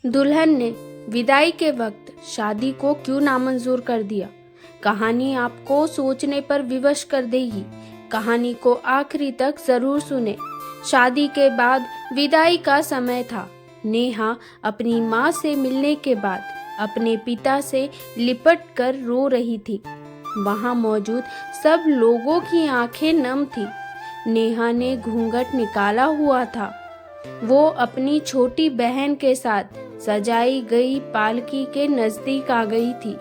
दुल्हन ने विदाई के वक्त शादी को क्यों नामंजूर कर दिया। कहानी आपको सोचने पर विवश कर देगी। कहानी को आखिरी तक जरूर सुने। शादी के बाद विदाई का समय था। नेहा अपनी माँ से मिलने के बाद अपने पिता से लिपट कर रो रही थी। वहाँ मौजूद सब लोगों की आंखें नम थी। नेहा ने घूंघट निकाला हुआ था। वो अपनी छोटी बहन के साथ सजाई गई पालकी के नजदीक आ गई थी।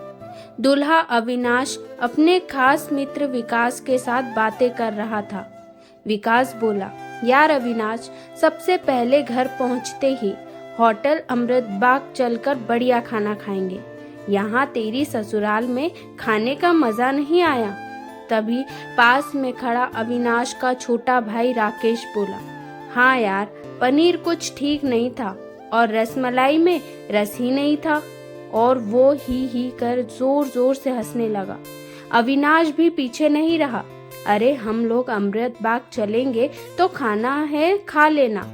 दूल्हा अविनाश अपने खास मित्र विकास के साथ बातें कर रहा था। विकास बोला, यार अविनाश, सबसे पहले घर पहुंचते ही होटल अमृत बाग चलकर बढ़िया खाना खाएंगे। यहाँ तेरी ससुराल में खाने का मजा नहीं आया। तभी पास में खड़ा अविनाश का छोटा भाई राकेश बोला, हाँ यार, पनीर कुछ ठीक नहीं था और रसमलाई में रस ही नहीं था। और वो ही कर जोर जोर से हंसने लगा। अविनाश भी पीछे नहीं रहा। अरे हम लोग अमृत बाग चलेंगे तो खाना है, खा लेना।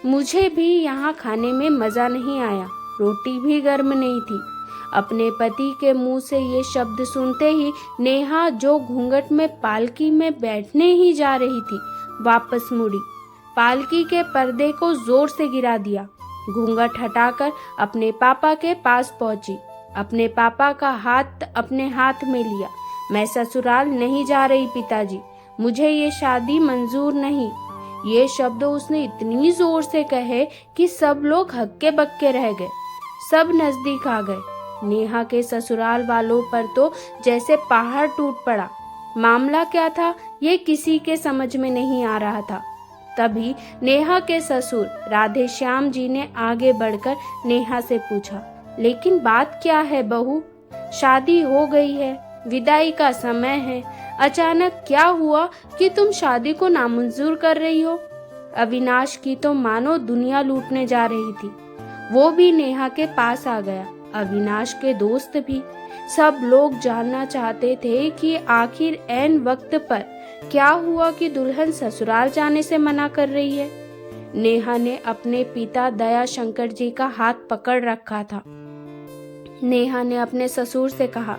मुझे भी यहाँ खाने में मजा नहीं आया, रोटी भी गर्म नहीं थी। अपने पति के मुंह से ये शब्द सुनते ही नेहा, जो घूंघट में पालकी में बैठने ही जा रही थी, वापस मुड़ी। पालकी के पर्दे को जोर से गिरा दिया। घूंघट हटाकर अपने पापा के पास पहुंची। अपने पापा का हाथ अपने हाथ में लिया। मैं ससुराल नहीं जा रही पिताजी, मुझे ये शादी मंजूर नहीं। ये शब्द उसने इतनी जोर से कहे कि सब लोग हक्के बक्के रह गए। सब नजदीक आ गए। नेहा के ससुराल वालों पर तो जैसे पहाड़ टूट पड़ा। मामला क्या था, ये किसी के समझ में नहीं आ रहा था। तभी नेहा के ससुर राधेश्याम जी ने आगे बढ़कर नेहा से पूछा, लेकिन बात क्या है बहू? शादी हो गई है, विदाई का समय है, अचानक क्या हुआ कि तुम शादी को नामंजूर कर रही हो? अविनाश की तो मानो दुनिया लूटने जा रही थी। वो भी नेहा के पास आ गया, अविनाश के दोस्त भी। सब लोग जानना चाहते थे कि आखिर ऐन वक्त पर क्या हुआ कि दुल्हन ससुराल जाने से मना कर रही है। नेहा ने अपने पिता दया शंकर जी का हाथ पकड़ रखा था। नेहा ने अपने ससुर से कहा,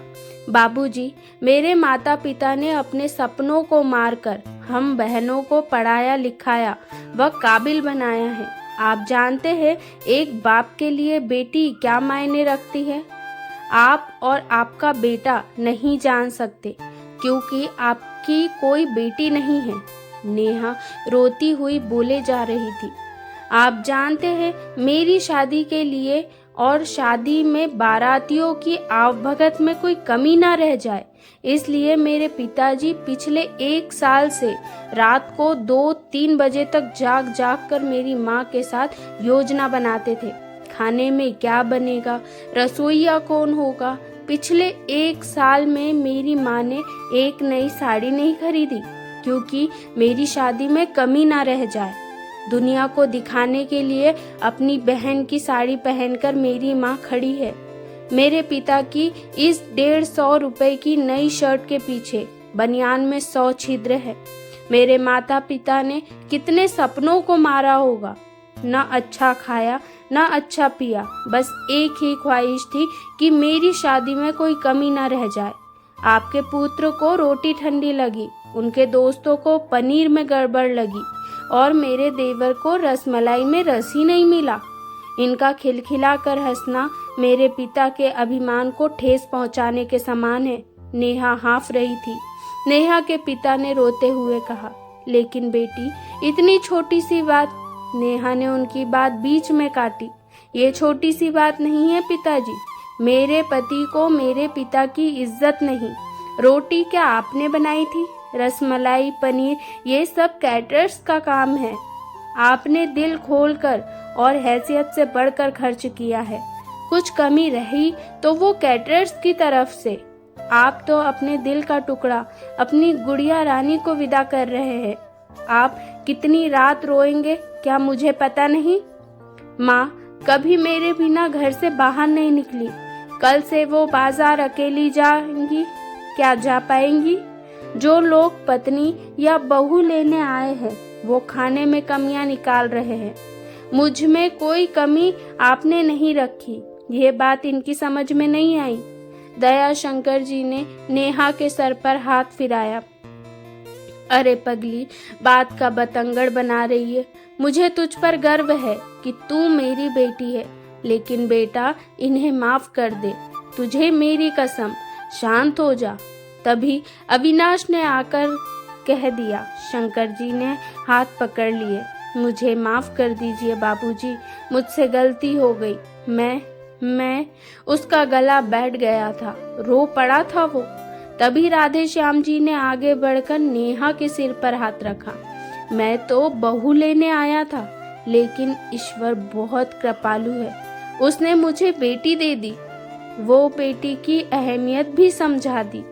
बाबूजी, मेरे माता पिता ने अपने सपनों को मारकर हम बहनों को पढ़ाया लिखाया व काबिल बनाया है। आप जानते हैं एक बाप के लिए बेटी क्या मायने रखती है। आप और आपका बेटा नहीं जान सकते, क्योंकि आपकी कोई बेटी नहीं है। नेहा रोती हुई बोले जा रही थी, आप जानते हैं मेरी शादी के लिए और शादी में बारातियों की आवभगत में कोई कमी ना रह जाए, इसलिए मेरे पिताजी पिछले 1 साल से रात को 2-3 बजे तक जाग जाग कर मेरी माँ के साथ योजना बनाते थे। खाने में क्या बनेगा, रसोइया कौन होगा। पिछले 1 साल में मेरी माँ ने एक नई साड़ी नहीं खरीदी, क्योंकि मेरी शादी में कमी ना रह जाए। दुनिया को दिखाने के लिए अपनी बहन की साड़ी पहनकर मेरी माँ खड़ी है। मेरे पिता की इस 150 रुपए की नई शर्ट के पीछे बनियान में 100 छिद्र है। मेरे माता पिता ने कितने सपनों को मारा होगा। ना अच्छा खाया ना अच्छा पिया, बस एक ही ख्वाहिश थी कि मेरी शादी में कोई कमी ना रह जाए। आपके पुत्र को रोटी ठंडी लगी, उनके दोस्तों को पनीर में गड़बड़ लगी और मेरे देवर को रसमलाई में रस ही नहीं मिला। इनका खिलखिला कर हंसना मेरे पिता के अभिमान को ठेस पहुंचाने के समान है। नेहा हाँफ रही थी। नेहा के पिता ने रोते हुए कहा, लेकिन बेटी, इतनी छोटी सी बात। नेहा ने उनकी बात बीच में काटी। ये छोटी सी बात नहीं है पिताजी। मेरे पति को मेरे पिता की इज्जत नहीं। रोटी क्या आपने बनाई थी? रसमलाई, पनीर, ये सब कैटरर्स का काम है। आपने दिल खोलकर और हैसियत से बढ़कर खर्च किया है। कुछ कमी रही तो वो कैटरर्स की तरफ से। आप तो अपने दिल का टुकड़ा, अपनी गुड़िया रानी को विदा कर रहे हैं। आप कितनी रात रोएंगे क्या मुझे पता नहीं। माँ कभी मेरे बिना घर से बाहर नहीं निकली। कल से वो बाजार अकेली जाएंगी, क्या जा पाएंगी? जो लोग पत्नी या बहू लेने आए हैं वो खाने में कमियां निकाल रहे हैं। मुझ में कोई कमी आपने नहीं रखी। यह बात इनकी समझ में नहीं आई। दयाशंकर जी ने नेहा के सर पर हाथ फिराया। अरे पगली, बात का बतंगड़ बना रही है। मुझे तुझ पर गर्व है कि तू मेरी बेटी है, लेकिन बेटा इन्हें माफ कर दे। तुझे मेरी कसम, शांत हो जा। तभी अविनाश ने आकर कह दिया। शंकर जी ने हाथ पकड़ लिए। मुझे माफ कर दीजिए बाबूजी, मुझसे गलती हो गई। मैं उसका गला बैठ गया था, रो पड़ा था वो। तभी राधे श्याम जी ने आगे बढ़कर नेहा के सिर पर हाथ रखा। मैं तो बहू लेने आया था, लेकिन ईश्वर बहुत कृपालु है, उसने मुझे बेटी दे दी। वो बेटी की अहमियत भी समझा दी।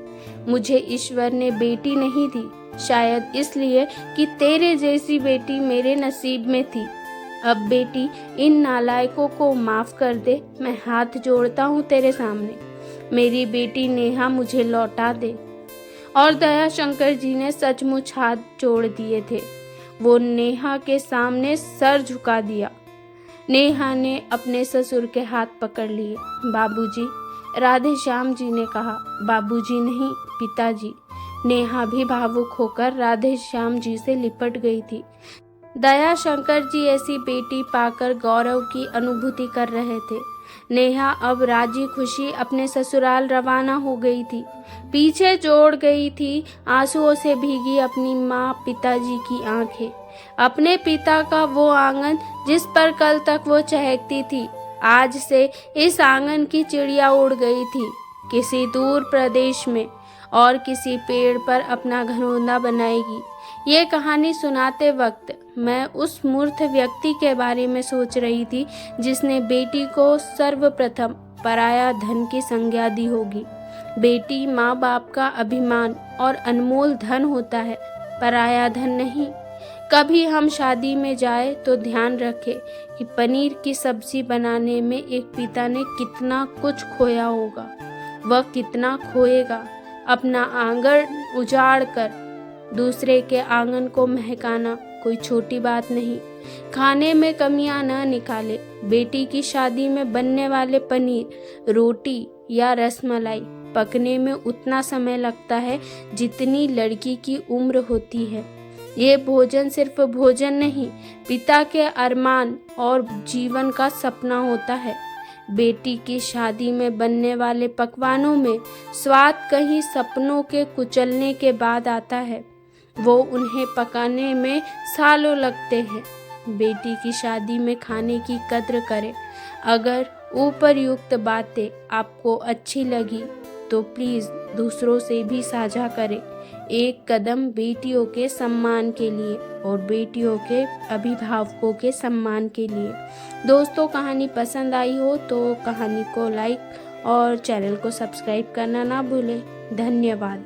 मुझे ईश्वर ने बेटी नहीं दी, शायद इसलिए कि तेरे जैसी बेटी मेरे नसीब में थी। अब बेटी इन नालायकों को माफ कर दे। मैं हाथ जोड़ता हूँ तेरे सामने। मेरी बेटी नेहा मुझे लौटा दे। और दयाशंकर जी ने सचमुच हाथ जोड़ दिए थे। वो नेहा के सामने सर झुका दिया। नेहा ने अपने ससुर के हाथ पकड़ लिए। बाबूजी, राधे श्याम जी ने कहा। बाबूजी नहीं, पिताजी। नेहा भी भावुक होकर राधे श्याम जी से लिपट गई थी। दयाशंकर जी ऐसी बेटी पाकर गौरव की अनुभूति कर रहे थे। नेहा अब राजी खुशी अपने ससुराल रवाना हो गई थी। पीछे जोड़ गई थी आंसुओं से भीगी अपनी माँ पिताजी की आंखें। अपने पिता का वो आंगन जिस पर कल तक वो चहकती थी, आज से इस आंगन की चिड़िया उड़ गई थी किसी दूर प्रदेश में और किसी पेड़ पर अपना घरौंदा बनाएगी। ये कहानी सुनाते वक्त मैं उस मूर्ख व्यक्ति के बारे में सोच रही थी जिसने बेटी को सर्वप्रथम पराया धन की संज्ञा दी होगी। बेटी माँ बाप का अभिमान और अनमोल धन होता है, पराया धन नहीं। कभी हम शादी में जाए तो ध्यान रखें कि पनीर की सब्जी बनाने में एक पिता ने कितना कुछ खोया होगा, वह कितना खोएगा। अपना आंगन उजाड़ कर दूसरे के आंगन को महकाना कोई छोटी बात नहीं। खाने में कमियां न निकाले। बेटी की शादी में बनने वाले पनीर, रोटी या रसमलाई पकने में उतना समय लगता है जितनी लड़की की उम्र होती है। ये भोजन सिर्फ भोजन नहीं, पिता के अरमान और जीवन का सपना होता है। बेटी की शादी में बनने वाले पकवानों में स्वाद कहीं सपनों के कुचलने के बाद आता है। वो उन्हें पकाने में सालों लगते हैं। बेटी की शादी में खाने की कद्र करें। अगर ऊपर्युक्त बातें आपको अच्छी लगी तो प्लीज़ दूसरों से भी साझा करें। एक कदम बेटियों के सम्मान के लिए और बेटियों के अभिभावकों के सम्मान के लिए। दोस्तों, कहानी पसंद आई हो तो कहानी को लाइक और चैनल को सब्सक्राइब करना ना भूलें। धन्यवाद।